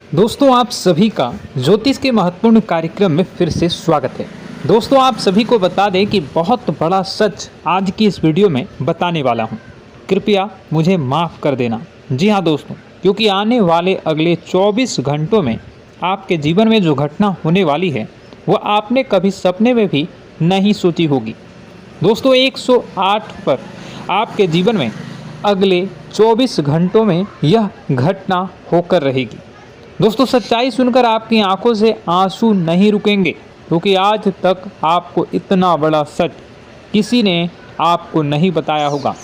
दोस्तों आप सभी का ज्योतिष के महत्वपूर्ण कार्यक्रम में फिर से स्वागत है। दोस्तों आप सभी को बता दें कि बहुत बड़ा सच आज की इस वीडियो में बताने वाला हूं। कृपया मुझे माफ़ कर देना। जी हां दोस्तों, क्योंकि आने वाले अगले 24 घंटों में आपके जीवन में जो घटना होने वाली है वह आपने कभी सपने में भी नहीं सोची होगी। दोस्तों 108 पर आपके जीवन में अगले 24 घंटों में यह घटना होकर रहेगी। दोस्तों सच्चाई सुनकर आपकी आंखों से आंसू नहीं रुकेंगे, क्योंकि आज तक आपको इतना बड़ा सच किसी ने आपको नहीं बताया होगा।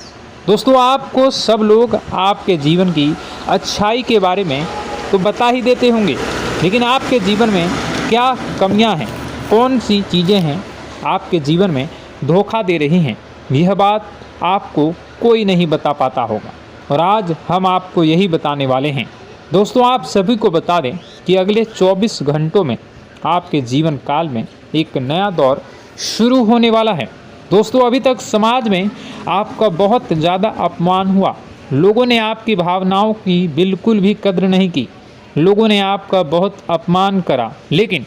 दोस्तों आपको सब लोग आपके जीवन की अच्छाई के बारे में तो बता ही देते होंगे, लेकिन आपके जीवन में क्या कमियां हैं, कौन सी चीज़ें हैं आपके जीवन में धोखा दे रही हैं, यह बात आपको कोई नहीं बता पाता होगा। और आज हम आपको यही बताने वाले हैं। दोस्तों आप सभी को बता दें कि अगले 24 घंटों में आपके जीवन काल में एक नया दौर शुरू होने वाला है। दोस्तों अभी तक समाज में आपका बहुत ज़्यादा अपमान हुआ, लोगों ने आपकी भावनाओं की बिल्कुल भी कद्र नहीं की, लोगों ने आपका बहुत अपमान करा, लेकिन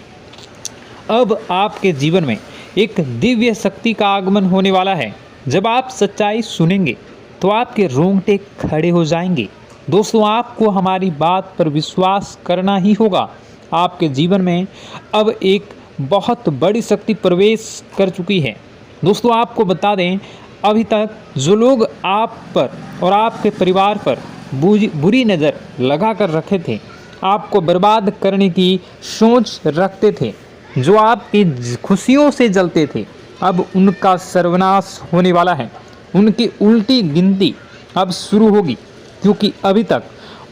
अब आपके जीवन में एक दिव्य शक्ति का आगमन होने वाला है। जब आप सच्चाई सुनेंगे तो आपके रोंगटे खड़े हो जाएंगे। दोस्तों आपको हमारी बात पर विश्वास करना ही होगा। आपके जीवन में अब एक बहुत बड़ी शक्ति प्रवेश कर चुकी है। दोस्तों आपको बता दें, अभी तक जो लोग आप पर और आपके परिवार पर बुरी नज़र लगा कर रखे थे, आपको बर्बाद करने की सोच रखते थे, जो आपकी खुशियों से जलते थे, अब उनका सर्वनाश होने वाला है। उनकी उल्टी गिनती अब शुरू होगी, क्योंकि अभी तक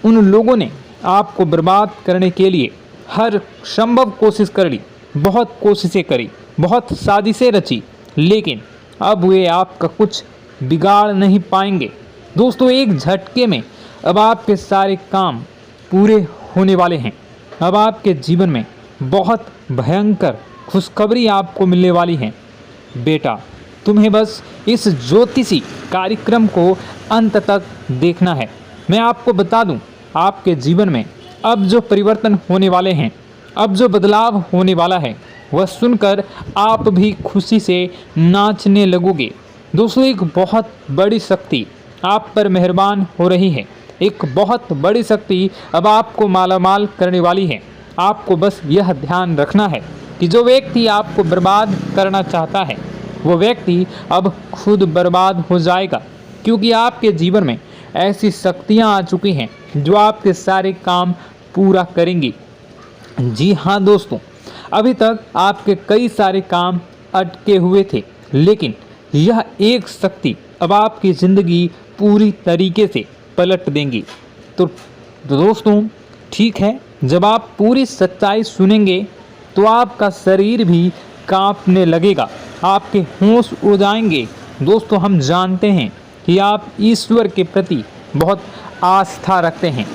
उन लोगों ने आपको बर्बाद करने के लिए हर संभव कोशिश कर ली, बहुत कोशिशें करी, बहुत साजिशें रची, लेकिन अब वे आपका कुछ बिगाड़ नहीं पाएंगे। दोस्तों एक झटके में अब आपके सारे काम पूरे होने वाले हैं। अब आपके जीवन में बहुत भयंकर खुशखबरी आपको मिलने वाली है। बेटा तुम्हें बस इस ज्योतिषी कार्यक्रम को अंत तक देखना है। मैं आपको बता दूं, आपके जीवन में अब जो परिवर्तन होने वाले हैं, अब जो बदलाव होने वाला है, वह सुनकर आप भी खुशी से नाचने लगोगे। दोस्तों एक बहुत बड़ी शक्ति आप पर मेहरबान हो रही है। एक बहुत बड़ी शक्ति अब आपको मालामाल करने वाली है। आपको बस यह ध्यान रखना है कि जो व्यक्ति आपको बर्बाद करना चाहता है, वो व्यक्ति अब खुद बर्बाद हो जाएगा, क्योंकि आपके जीवन में ऐसी शक्तियां आ चुकी हैं जो आपके सारे काम पूरा करेंगी। जी हाँ दोस्तों, अभी तक आपके कई सारे काम अटके हुए थे, लेकिन यह एक शक्ति अब आपकी ज़िंदगी पूरी तरीके से पलट देंगी। तो दोस्तों ठीक है, जब आप पूरी सच्चाई सुनेंगे तो आपका शरीर भी कांपने लगेगा, आपके होश उड़ जाएंगे। दोस्तों हम जानते हैं कि आप ईश्वर के प्रति बहुत आस्था रखते हैं,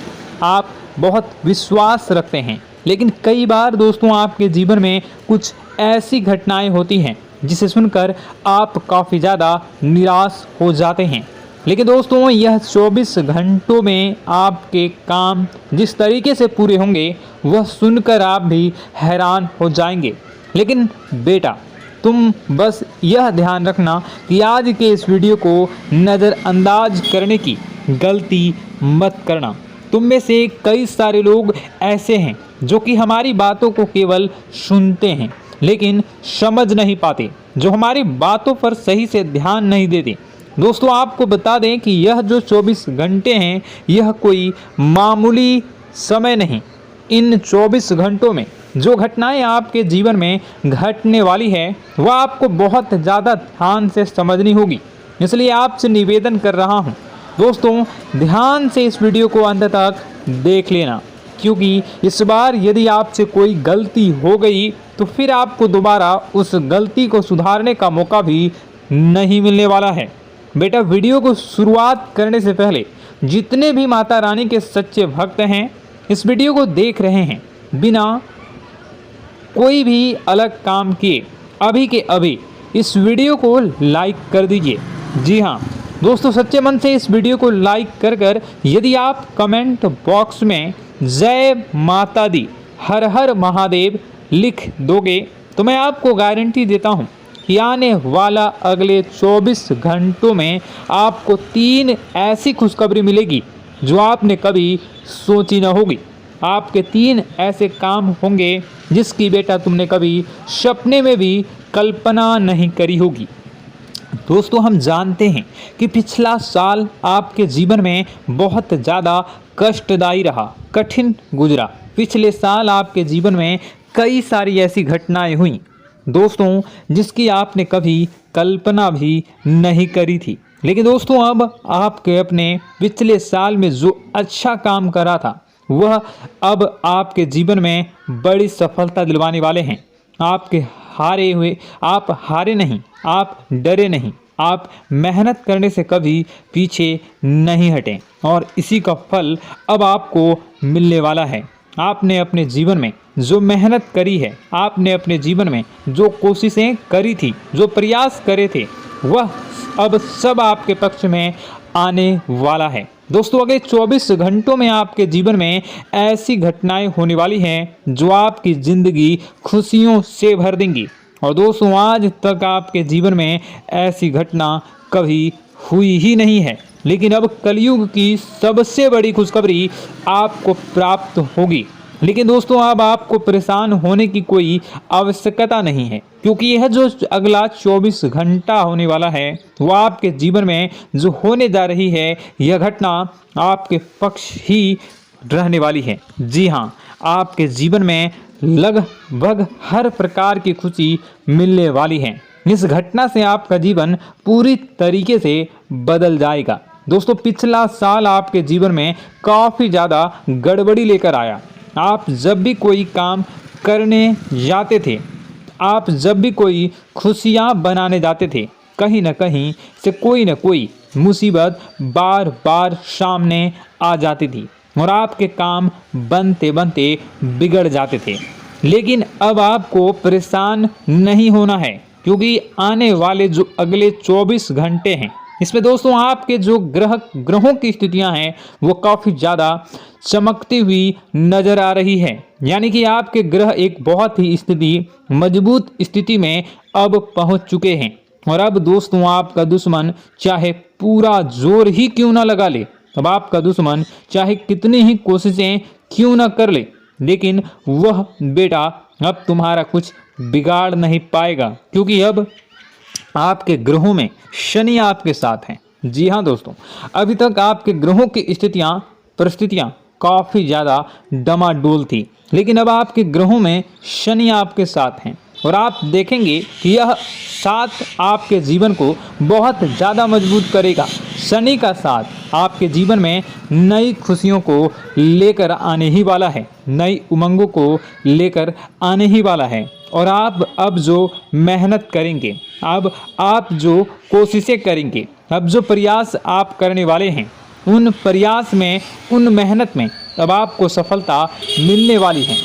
आप बहुत विश्वास रखते हैं, लेकिन कई बार दोस्तों आपके जीवन में कुछ ऐसी घटनाएं होती हैं जिसे सुनकर आप काफ़ी ज़्यादा निराश हो जाते हैं। लेकिन दोस्तों यह 24 घंटों में आपके काम जिस तरीके से पूरे होंगे वह सुनकर आप भी हैरान हो जाएंगे। लेकिन बेटा तुम बस यह ध्यान रखना कि आज के इस वीडियो को नज़रअंदाज करने की गलती मत करना। तुम में से कई सारे लोग ऐसे हैं जो कि हमारी बातों को केवल सुनते हैं लेकिन समझ नहीं पाते, जो हमारी बातों पर सही से ध्यान नहीं देते। दोस्तों आपको बता दें कि यह जो 24 घंटे हैं यह कोई मामूली समय नहीं। इन 24 घंटों में जो घटनाएं आपके जीवन में घटने वाली है वह आपको बहुत ज़्यादा ध्यान से समझनी होगी। इसलिए आपसे निवेदन कर रहा हूं, दोस्तों ध्यान से इस वीडियो को अंत तक देख लेना, क्योंकि इस बार यदि आपसे कोई गलती हो गई तो फिर आपको दोबारा उस गलती को सुधारने का मौका भी नहीं मिलने वाला है। बेटा वीडियो को शुरुआत करने से पहले जितने भी माता रानी के सच्चे भक्त हैं इस वीडियो को देख रहे हैं, बिना कोई भी अलग काम किए अभी के अभी इस वीडियो को लाइक कर दीजिए। जी हाँ दोस्तों, सच्चे मन से इस वीडियो को लाइक कर यदि आप कमेंट बॉक्स में जय माता दी, हर हर महादेव लिख दोगे तो मैं आपको गारंटी देता हूँ कि आने वाला अगले 24 घंटों में आपको 3 ऐसी खुशखबरी मिलेगी जो आपने कभी सोची न होगी। आपके 3 ऐसे काम होंगे जिसकी बेटा तुमने कभी सपने में भी कल्पना नहीं करी होगी। दोस्तों, हम जानते हैं कि पिछला साल आपके जीवन में बहुत ज़्यादा कष्टदायी रहा, कठिन गुजरा। पिछले साल आपके जीवन में कई सारी ऐसी घटनाएं हुई दोस्तों जिसकी आपने कभी कल्पना भी नहीं करी थी। लेकिन दोस्तों, अब आपके अपने पिछले साल में जो अच्छा काम करा था वह अब आपके जीवन में बड़ी सफलता दिलवाने वाले हैं। आप हारे नहीं, आप डरे नहीं, आप मेहनत करने से कभी पीछे नहीं हटें और इसी का फल अब आपको मिलने वाला है। आपने अपने जीवन में जो मेहनत करी है, आपने अपने जीवन में जो कोशिशें करी थी, जो प्रयास करे थे, वह अब सब आपके पक्ष में आने वाला है। दोस्तों, अगले 24 घंटों में आपके जीवन में ऐसी घटनाएं होने वाली हैं जो आपकी ज़िंदगी खुशियों से भर देंगी। और दोस्तों, आज तक आपके जीवन में ऐसी घटना कभी हुई ही नहीं है, लेकिन अब कलयुग की सबसे बड़ी खुशखबरी आपको प्राप्त होगी। लेकिन दोस्तों, अब आपको परेशान होने की कोई आवश्यकता नहीं है, क्योंकि यह जो अगला 24 घंटा होने वाला है वह आपके जीवन में जो होने जा रही है यह घटना आपके पक्ष ही रहने वाली है। जी हाँ, आपके जीवन में लगभग हर प्रकार की खुशी मिलने वाली है। इस घटना से आपका जीवन पूरी तरीके से बदल जाएगा। दोस्तों, पिछला साल आपके जीवन में काफ़ी ज़्यादा गड़बड़ी लेकर आया। आप जब भी कोई काम करने जाते थे, आप जब भी कोई खुशियाँ बनाने जाते थे, कहीं न कहीं से कोई न कोई मुसीबत बार बार सामने आ जाती थी और आपके काम बनते बनते बिगड़ जाते थे। लेकिन अब आपको परेशान नहीं होना है, क्योंकि आने वाले जो अगले 24 घंटे हैं इसमें दोस्तों आपके जो ग्रहों की स्थितियां हैं वो काफ़ी ज़्यादा चमकती हुई नज़र आ रही है। यानी कि आपके ग्रह एक बहुत ही मजबूत स्थिति में अब पहुंच चुके हैं। और अब दोस्तों, आपका दुश्मन चाहे पूरा जोर ही क्यों ना लगा ले, अब आपका दुश्मन चाहे कितनी ही कोशिशें क्यों ना कर ले, लेकिन वह बेटा अब तुम्हारा कुछ बिगाड़ नहीं पाएगा, क्योंकि अब आपके ग्रहों में शनि आपके साथ हैं। जी हाँ दोस्तों, अभी तक आपके ग्रहों की परिस्थितियाँ काफ़ी ज़्यादा डमाडोल थी, लेकिन अब आपके ग्रहों में शनि आपके साथ हैं और आप देखेंगे कि यह साथ आपके जीवन को बहुत ज़्यादा मजबूत करेगा। शनि का साथ आपके जीवन में नई खुशियों को लेकर आने ही वाला है, नई उमंगों को लेकर आने ही वाला है। और आप अब जो मेहनत करेंगे, अब आप जो कोशिशें करेंगे, अब जो प्रयास आप करने वाले हैं, उन प्रयास में, उन मेहनत में अब आपको सफलता मिलने वाली है।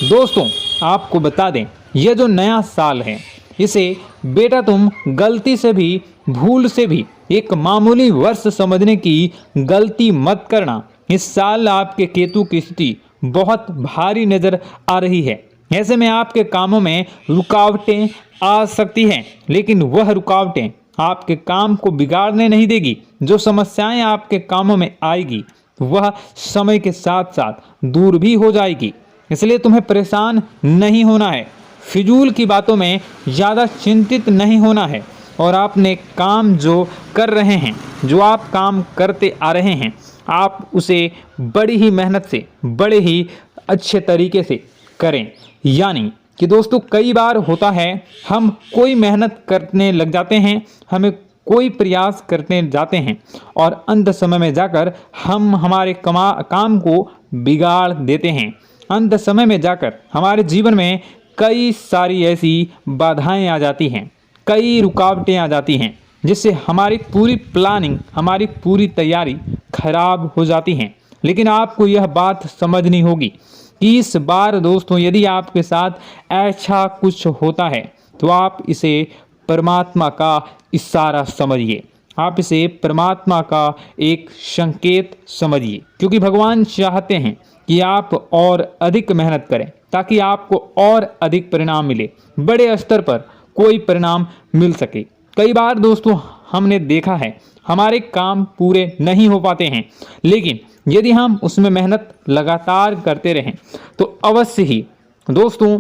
दोस्तों, आपको बता दें, यह जो नया साल है इसे बेटा तुम गलती से भी, भूल से भी एक मामूली वर्ष समझने की गलती मत करना। इस साल आपके केतु की स्थिति बहुत भारी नज़र आ रही है। ऐसे में आपके कामों में रुकावटें आ सकती हैं, लेकिन वह रुकावटें आपके काम को बिगाड़ने नहीं देगी। जो समस्याएं आपके कामों में आएगी वह समय के साथ साथ दूर भी हो जाएगी। इसलिए तुम्हें परेशान नहीं होना है, फिजूल की बातों में ज़्यादा चिंतित नहीं होना है। और आपने काम जो कर रहे हैं, जो आप काम करते आ रहे हैं, आप उसे बड़ी ही मेहनत से, बड़े ही अच्छे तरीके से करें। यानी कि दोस्तों, कई बार होता है हम कोई मेहनत करने लग जाते हैं, हमें कोई प्रयास करने जाते हैं और अंत समय में जाकर हम हमारे काम को बिगाड़ देते हैं। अंत समय में जाकर हमारे जीवन में कई सारी ऐसी बाधाएं आ जाती हैं, कई रुकावटें आ जाती हैं, जिससे हमारी पूरी प्लानिंग, हमारी पूरी तैयारी खराब हो जाती हैं। लेकिन आपको यह बात समझनी होगी कि इस बार दोस्तों, यदि आपके साथ ऐसा कुछ होता है तो आप इसे परमात्मा का इशारा समझिए। आप इसे परमात्मा का एक संकेत समझिए, क्योंकि भगवान चाहते हैं कि आप और अधिक मेहनत करें ताकि आपको और अधिक परिणाम मिले, बड़े स्तर पर कोई परिणाम मिल सके। कई बार दोस्तों हमने देखा है हमारे काम पूरे नहीं हो पाते हैं, लेकिन यदि हम उसमें मेहनत लगातार करते रहें तो अवश्य ही दोस्तों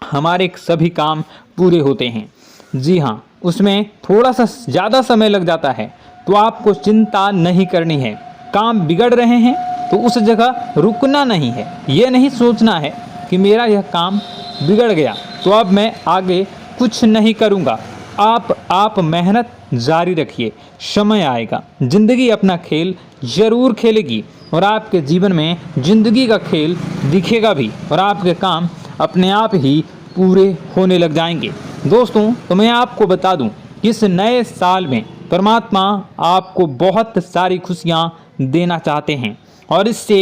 हमारे सभी काम पूरे होते हैं। जी हाँ, उसमें थोड़ा सा ज़्यादा समय लग जाता है तो आपको चिंता नहीं करनी है। काम बिगड़ रहे हैं तो उस जगह रुकना नहीं है, ये नहीं सोचना है कि मेरा यह काम बिगड़ गया तो अब मैं आगे कुछ नहीं करूँगा। आप मेहनत जारी रखिए, समय आएगा, ज़िंदगी अपना खेल ज़रूर खेलेगी और आपके जीवन में ज़िंदगी का खेल दिखेगा भी और आपके काम अपने आप ही पूरे होने लग जाएंगे। दोस्तों तो मैं आपको बता दूं कि इस नए साल में परमात्मा आपको बहुत सारी खुशियां देना चाहते हैं और इससे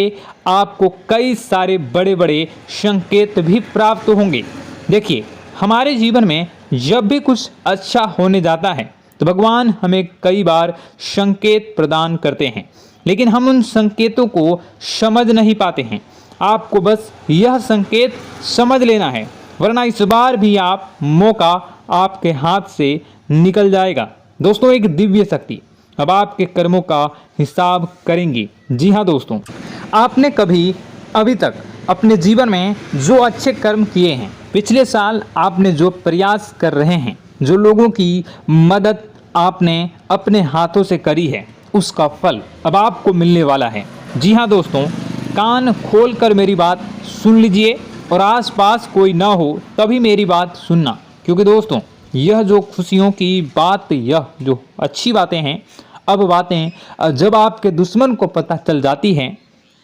आपको कई सारे बड़े बड़े संकेत भी प्राप्त होंगे। देखिए, हमारे जीवन में जब भी कुछ अच्छा होने जाता है तो भगवान हमें कई बार संकेत प्रदान करते हैं, लेकिन हम उन संकेतों को समझ नहीं पाते हैं। आपको बस यह संकेत समझ लेना है, वरना इस बार भी आप मौका आपके हाथ से निकल जाएगा। दोस्तों, एक दिव्य शक्ति अब आपके कर्मों का हिसाब करेंगी। जी हाँ दोस्तों, आपने कभी अभी तक अपने जीवन में जो अच्छे कर्म किए हैं, पिछले साल आपने जो प्रयास कर रहे हैं, जो लोगों की मदद आपने अपने हाथों से करी है, उसका फल अब आपको मिलने वाला है। जी हाँ दोस्तों, कान खोलकर मेरी बात सुन लीजिए और आसपास कोई ना हो तभी मेरी बात सुनना, क्योंकि दोस्तों यह जो खुशियों की बात, यह जो अच्छी बातें हैं, अब बातें जब आपके दुश्मन को पता चल जाती हैं,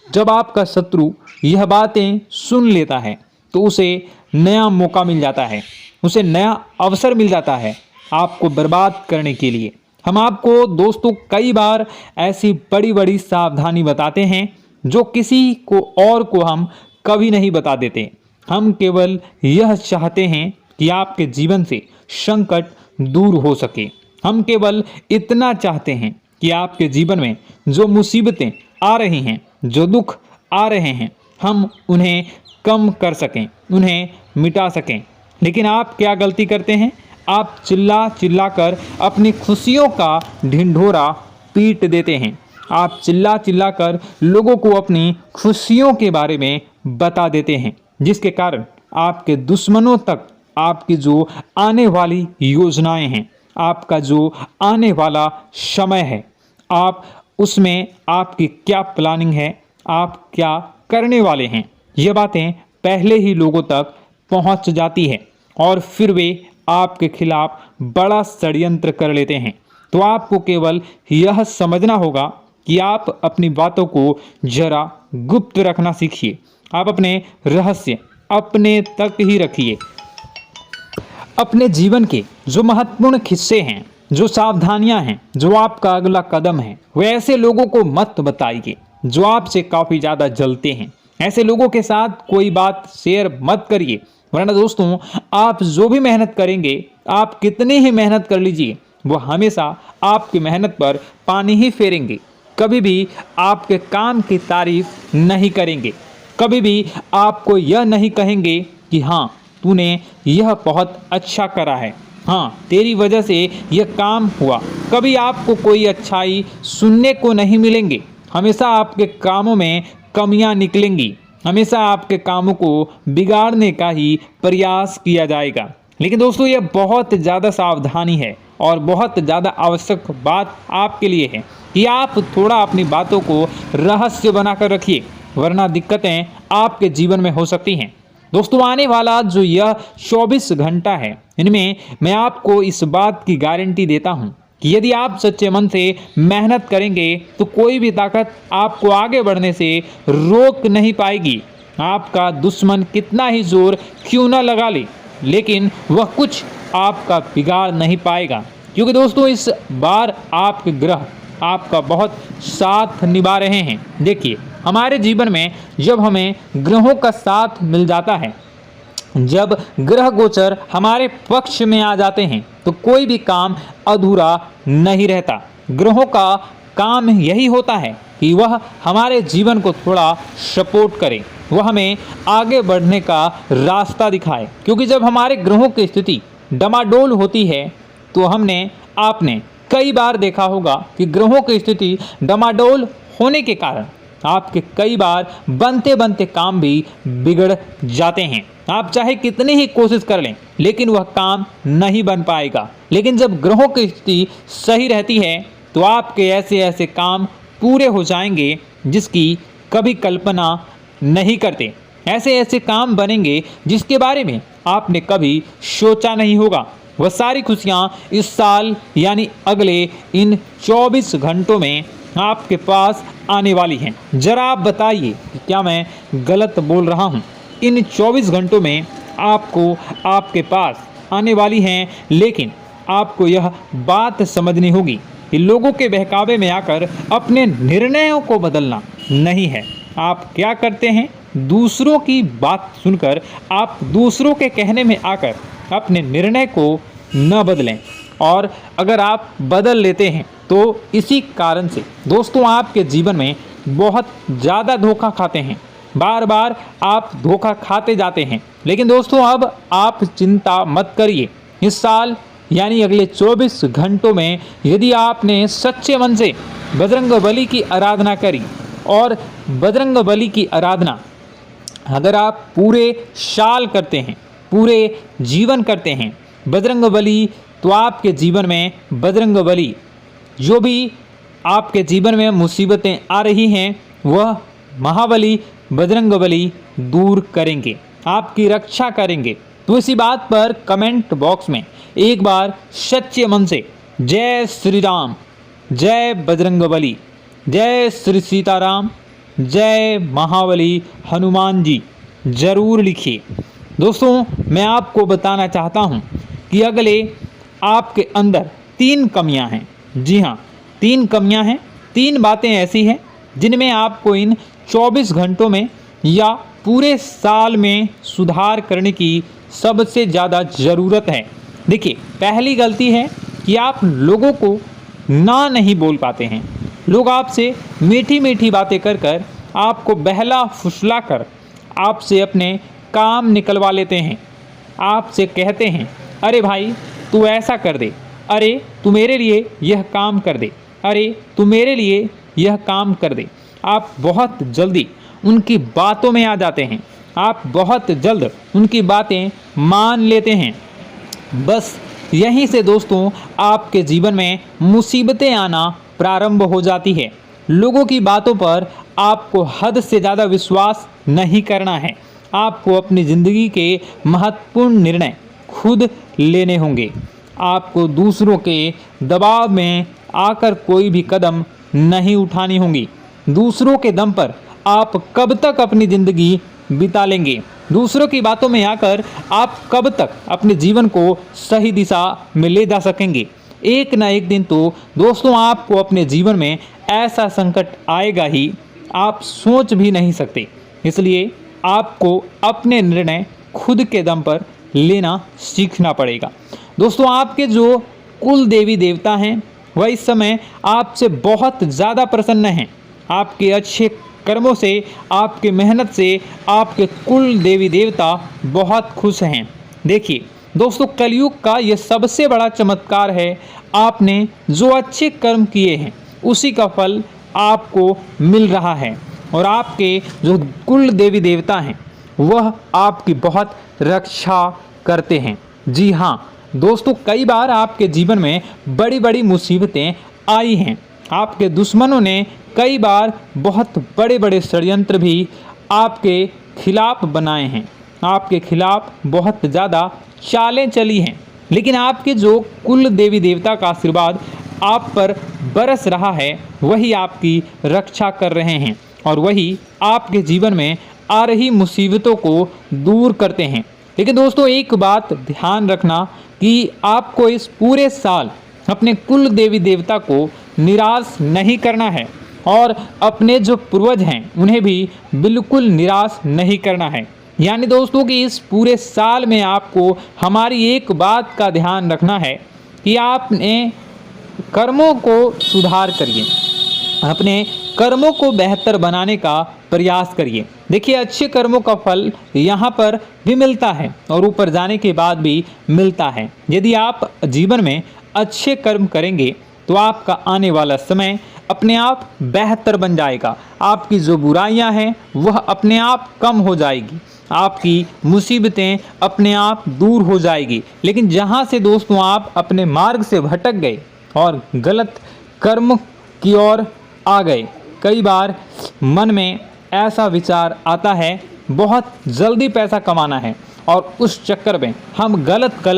जब आपका शत्रु यह बातें सुन लेता है तो उसे नया मौका मिल जाता है, उसे नया अवसर मिल जाता है आपको बर्बाद करने के लिए। हम आपको दोस्तों कई बार ऐसी बड़ी बड़ी सावधानी बताते हैं जो किसी को और को हम कभी नहीं बता देते। हम केवल यह चाहते हैं कि आपके जीवन से संकट दूर हो सके। हम केवल इतना चाहते हैं कि आपके जीवन में जो मुसीबतें आ रही हैं, जो दुख आ रहे हैं, हम उन्हें कम कर सकें, उन्हें मिटा सकें। लेकिन आप क्या गलती करते हैं? आप चिल्ला चिल्ला कर अपनी खुशियों का ढिंढोरा पीट देते हैं। आप चिल्ला चिल्ला कर लोगों को अपनी खुशियों के बारे में बता देते हैं, जिसके कारण आपके दुश्मनों तक आपकी जो आने वाली योजनाएं हैं, आपका जो आने वाला समय है, आप उसमें आपकी क्या प्लानिंग है, आप क्या करने वाले हैं, ये बातें पहले ही लोगों तक पहुंच जाती है और फिर वे आपके खिलाफ बड़ा षड्यंत्र कर लेते हैं। तो आपको केवल यह समझना होगा कि आप अपनी बातों को जरा गुप्त रखना सीखिए। आप अपने रहस्य अपने तक ही रखिए। अपने जीवन के जो महत्वपूर्ण हिस्से हैं, जो सावधानियां हैं, जो आपका अगला कदम है, वे ऐसे लोगों को मत बताइए जो आपसे काफ़ी ज़्यादा जलते हैं। ऐसे लोगों के साथ कोई बात शेयर मत करिए, वरना दोस्तों आप जो भी मेहनत करेंगे, आप कितनी ही मेहनत कर लीजिए, वो हमेशा आपकी मेहनत पर पानी ही फेरेंगे। कभी भी आपके काम की तारीफ नहीं करेंगे, कभी भी आपको यह नहीं कहेंगे कि हाँ तूने यह बहुत अच्छा करा है, हाँ तेरी वजह से यह काम हुआ। कभी आपको कोई अच्छाई सुनने को नहीं मिलेंगे। हमेशा आपके कामों में कमियां निकलेंगी, हमेशा आपके कामों को बिगाड़ने का ही प्रयास किया जाएगा। लेकिन दोस्तों यह बहुत ज़्यादा सावधानी है और बहुत ज़्यादा आवश्यक बात आपके लिए है कि आप थोड़ा अपनी बातों को रहस्य बनाकर रखिए, वरना दिक्कतें आपके जीवन में हो सकती हैं। दोस्तों आने वाला जो यह 24 घंटा है, इनमें मैं आपको इस बात की गारंटी देता हूँ कि यदि आप सच्चे मन से मेहनत करेंगे तो कोई भी ताकत आपको आगे बढ़ने से रोक नहीं पाएगी। आपका दुश्मन कितना ही जोर क्यों न लगा ले, लेकिन वह कुछ आपका बिगाड़ नहीं पाएगा, क्योंकि दोस्तों इस बार आपके ग्रह आपका बहुत साथ निभा रहे हैं। देखिए, हमारे जीवन में जब हमें ग्रहों का साथ मिल जाता है जब ग्रह गोचर हमारे पक्ष में आ जाते हैं तो कोई भी काम अधूरा नहीं रहता। ग्रहों का काम यही होता है कि वह हमारे जीवन को थोड़ा सपोर्ट करे, वह हमें आगे बढ़ने का रास्ता दिखाए। क्योंकि जब हमारे ग्रहों की स्थिति डमाडोल होती है तो आपने कई बार देखा होगा कि ग्रहों की स्थिति डमाडोल होने के कारण आपके कई बार बनते बनते काम भी बिगड़ जाते हैं। आप चाहे कितनी ही कोशिश कर लें लेकिन वह काम नहीं बन पाएगा। लेकिन जब ग्रहों की स्थिति सही रहती है तो आपके ऐसे ऐसे काम पूरे हो जाएंगे जिसकी कभी कल्पना नहीं करते। ऐसे ऐसे काम बनेंगे जिसके बारे में आपने कभी सोचा नहीं होगा। वह सारी खुशियाँ इस साल यानी अगले इन 24 घंटों में आपके पास आने वाली हैं। जरा आप बताइए कि क्या मैं गलत बोल रहा हूँ? इन 24 घंटों में आपको आपके पास आने वाली हैं, लेकिन आपको यह बात समझनी होगी कि लोगों के बहकावे में आकर अपने निर्णयों को बदलना नहीं है। आप क्या करते हैं? दूसरों की बात सुनकर आप दूसरों के कहने में आकर अपने निर्णय को न बदलें, और अगर आप बदल लेते हैं तो इसी कारण से दोस्तों आपके जीवन में बहुत ज़्यादा धोखा खाते हैं। बार बार आप धोखा खाते जाते हैं। लेकिन दोस्तों अब आप चिंता मत करिए। इस साल यानी अगले 24 घंटों में यदि आपने सच्चे मन से बजरंगबली की आराधना करी, और बजरंगबली की आराधना अगर आप पूरे साल करते हैं, पूरे जीवन करते हैं बजरंगबली, तो आपके जीवन में बजरंगबली जो भी आपके जीवन में मुसीबतें आ रही हैं वह महाबली बजरंगबली दूर करेंगे, आपकी रक्षा करेंगे। तो इसी बात पर कमेंट बॉक्स में एक बार सच्चे मन से जय श्री राम, जय बजरंगबली, जय श्री सीताराम, जय महाबली हनुमान जी जरूर लिखिए। दोस्तों मैं आपको बताना चाहता हूँ कि अगले आपके अंदर 3 कमियां हैं। जी हाँ, 3 कमियां हैं। 3 बातें ऐसी हैं जिनमें आपको इन 24 घंटों में या पूरे साल में सुधार करने की सबसे ज़्यादा ज़रूरत है। देखिए, पहली गलती है कि आप लोगों को ना नहीं बोल पाते हैं। लोग आपसे मीठी मीठी बातें कर कर आपको बहला फुसला कर आपसे अपने काम निकलवा लेते हैं। आपसे कहते हैं, अरे भाई तू ऐसा कर दे, अरे तू मेरे लिए यह काम कर दे, अरे तू मेरे लिए यह काम कर दे। आप बहुत जल्दी उनकी बातों में आ जाते हैं, आप बहुत जल्द उनकी बातें मान लेते हैं। बस यहीं से दोस्तों आपके जीवन में मुसीबतें आना प्रारंभ हो जाती है। लोगों की बातों पर आपको हद से ज़्यादा विश्वास नहीं करना है। आपको अपनी ज़िंदगी के महत्वपूर्ण निर्णय खुद लेने होंगे। आपको दूसरों के दबाव में आकर कोई भी कदम नहीं उठानी होगी। दूसरों के दम पर आप कब तक अपनी ज़िंदगी बिता लेंगे? दूसरों की बातों में आकर आप कब तक अपने जीवन को सही दिशा में ले जा सकेंगे? एक ना एक दिन तो दोस्तों आपको अपने जीवन में ऐसा संकट आएगा ही, आप सोच भी नहीं सकते। इसलिए आपको अपने निर्णय खुद के दम पर लेना सीखना पड़ेगा। दोस्तों आपके जो कुल देवी देवता हैं वह इस समय आपसे बहुत ज़्यादा प्रसन्न हैं। आपके अच्छे कर्मों से, आपके मेहनत से आपके कुल देवी देवता बहुत खुश हैं। देखिए दोस्तों, कलयुग का ये सबसे बड़ा चमत्कार है। आपने जो अच्छे कर्म किए हैं उसी का फल आपको मिल रहा है, और आपके जो कुल देवी देवता हैं वह आपकी बहुत रक्षा करते हैं। जी हाँ दोस्तों, कई बार आपके जीवन में बड़ी बड़ी मुसीबतें आई हैं। आपके दुश्मनों ने कई बार बहुत बड़े बड़े षड्यंत्र भी आपके खिलाफ बनाए हैं, आपके खिलाफ बहुत ज़्यादा चालें चली हैं। लेकिन आपके जो कुल देवी देवता का आशीर्वाद आप पर बरस रहा है वही आपकी रक्षा कर रहे हैं, और वही आपके जीवन में आ रही मुसीबतों को दूर करते हैं। लेकिन दोस्तों एक बात ध्यान रखना कि आपको इस पूरे साल अपने कुल देवी देवता को निराश नहीं करना है, और अपने जो पूर्वज हैं उन्हें भी बिल्कुल निराश नहीं करना है। यानी दोस्तों कि इस पूरे साल में आपको हमारी एक बात का ध्यान रखना है कि आपने कर्मों को सुधार करिए, अपने कर्मों को बेहतर बनाने का प्रयास करिए। देखिए, अच्छे कर्मों का फल यहाँ पर भी मिलता है और ऊपर जाने के बाद भी मिलता है। यदि आप जीवन में अच्छे कर्म करेंगे तो आपका आने वाला समय अपने आप बेहतर बन जाएगा। आपकी जो बुराइयां हैं वह अपने आप कम हो जाएगी, आपकी मुसीबतें अपने आप दूर हो जाएगी। लेकिन जहां से दोस्तों आप अपने मार्ग से भटक गए और गलत कर्म की ओर आ गए, कई बार मन में ऐसा विचार आता है बहुत जल्दी पैसा कमाना है और उस चक्कर में हम गलत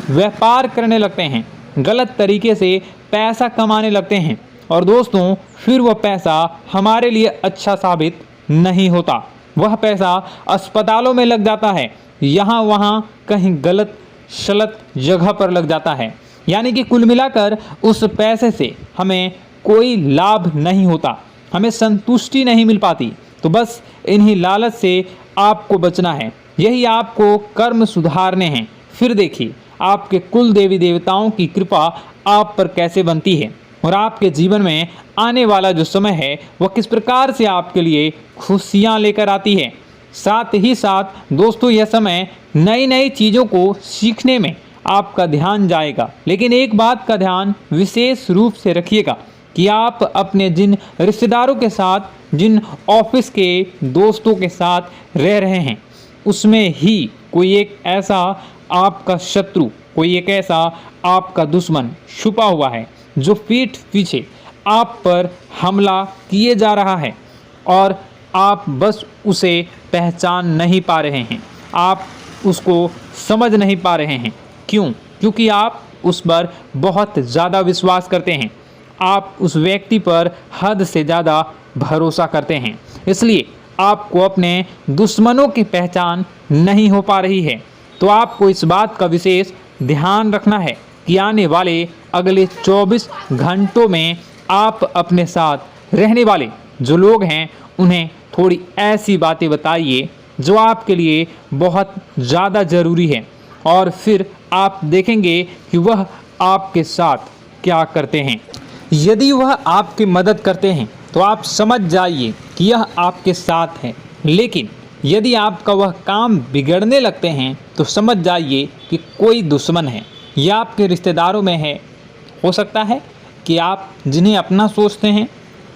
व्यापार करने लगते हैं, गलत तरीके से पैसा कमाने लगते हैं और दोस्तों फिर वह पैसा हमारे लिए अच्छा साबित नहीं होता। वह पैसा अस्पतालों में लग जाता है, यहाँ वहाँ कहीं गलत शलत जगह पर लग जाता है। यानी कि कुल मिलाकर उस पैसे से हमें कोई लाभ नहीं होता, हमें संतुष्टि नहीं मिल पाती। तो बस इन्हीं लालच से आपको बचना है, यही आपको कर्म सुधारने हैं। फिर देखिए आपके कुल देवी देवताओं की कृपा आप पर कैसे बनती है और आपके जीवन में आने वाला जो समय है वह किस प्रकार से आपके लिए खुशियाँ लेकर आती है। साथ ही साथ दोस्तों यह समय नई नई चीज़ों को सीखने में आपका ध्यान जाएगा। लेकिन एक बात का ध्यान विशेष रूप से रखिएगा कि आप अपने जिन रिश्तेदारों के साथ, जिन ऑफिस के दोस्तों के साथ रह रहे हैं, उसमें ही कोई एक ऐसा आपका शत्रु, कोई एक ऐसा आपका दुश्मन छुपा हुआ है जो पीठ पीछे आप पर हमला किए जा रहा है और आप बस उसे पहचान नहीं पा रहे हैं, आप उसको समझ नहीं पा रहे हैं। क्यों? क्योंकि आप उस पर बहुत ज़्यादा विश्वास करते हैं, आप उस व्यक्ति पर हद से ज़्यादा भरोसा करते हैं, इसलिए आपको अपने दुश्मनों की पहचान नहीं हो पा रही है। तो आपको इस बात का विशेष ध्यान रखना है कि आने वाले अगले 24 घंटों में आप अपने साथ रहने वाले जो लोग हैं उन्हें थोड़ी ऐसी बातें बताइए जो आपके लिए बहुत ज़्यादा ज़रूरी है और फिर आप देखेंगे कि वह आपके साथ क्या करते हैं। यदि वह आपकी मदद करते हैं तो आप समझ जाइए कि यह आपके साथ है, लेकिन यदि आपका वह काम बिगड़ने लगते हैं तो समझ जाइए कि कोई दुश्मन है या आपके रिश्तेदारों में है। हो सकता है कि आप जिन्हें अपना सोचते हैं,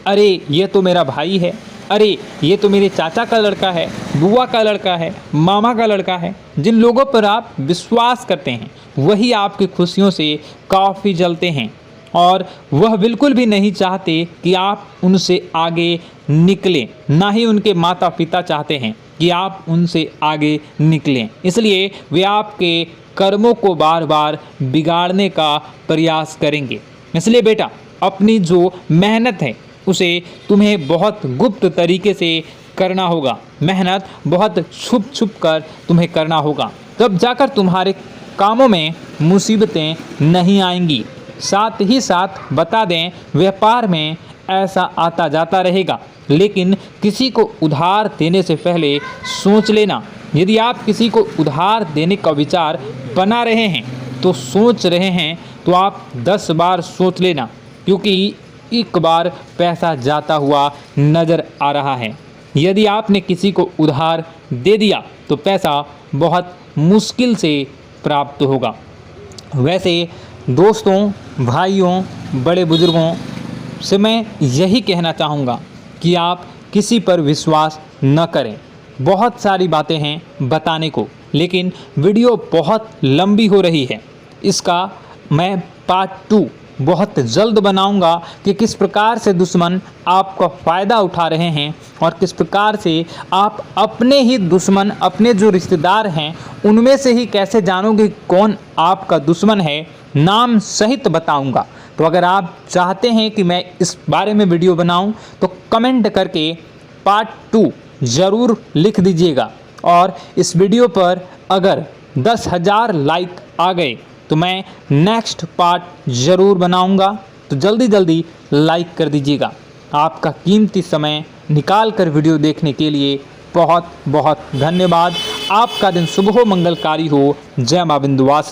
अरे ये तो मेरा भाई है, अरे ये तो मेरे चाचा का लड़का है, बुआ का लड़का है, मामा का लड़का है, जिन लोगों पर आप विश्वास करते हैं वही आपकी खुशियों से काफ़ी जलते हैं और वह बिल्कुल भी नहीं चाहते कि आप उनसे आगे निकलें, ना ही उनके माता पिता चाहते हैं कि आप उनसे आगे निकलें। इसलिए वे आपके कर्मों को बार बार बिगाड़ने का प्रयास करेंगे। इसलिए बेटा, अपनी जो मेहनत है उसे तुम्हें बहुत गुप्त तरीके से करना होगा, मेहनत बहुत छुप छुप कर तुम्हें करना होगा, तब जाकर तुम्हारे कामों में मुसीबतें नहीं आएंगी। साथ ही साथ बता दें, व्यापार में ऐसा आता जाता रहेगा, लेकिन किसी को उधार देने से पहले सोच लेना। यदि आप किसी को उधार देने का विचार बना रहे हैं तो सोच रहे हैं तो आप 10 बार सोच लेना, क्योंकि एक बार पैसा जाता हुआ नज़र आ रहा है। यदि आपने किसी को उधार दे दिया तो पैसा बहुत मुश्किल से प्राप्त होगा। वैसे दोस्तों, भाइयों, बड़े बुजुर्गों से मैं यही कहना चाहूँगा कि आप किसी पर विश्वास न करें। बहुत सारी बातें हैं बताने को, लेकिन वीडियो बहुत लंबी हो रही है। इसका मैं पार्ट 2 बहुत जल्द बनाऊंगा कि किस प्रकार से दुश्मन आपका फ़ायदा उठा रहे हैं और किस प्रकार से आप अपने ही दुश्मन, अपने जो रिश्तेदार हैं उनमें से ही कैसे जानोगे कौन आपका दुश्मन है, नाम सहित बताऊंगा। तो अगर आप चाहते हैं कि मैं इस बारे में वीडियो बनाऊं तो कमेंट करके पार्ट 2 ज़रूर लिख दीजिएगा। और इस वीडियो पर अगर 10,000 लाइक आ गए तो मैं नेक्स्ट पार्ट ज़रूर बनाऊंगा। तो जल्दी जल्दी लाइक कर दीजिएगा। आपका कीमती समय निकाल कर वीडियो देखने के लिए बहुत बहुत धन्यवाद। आपका दिन शुभ हो, मंगलकारी हो। जय मां विंध्यवासिनी।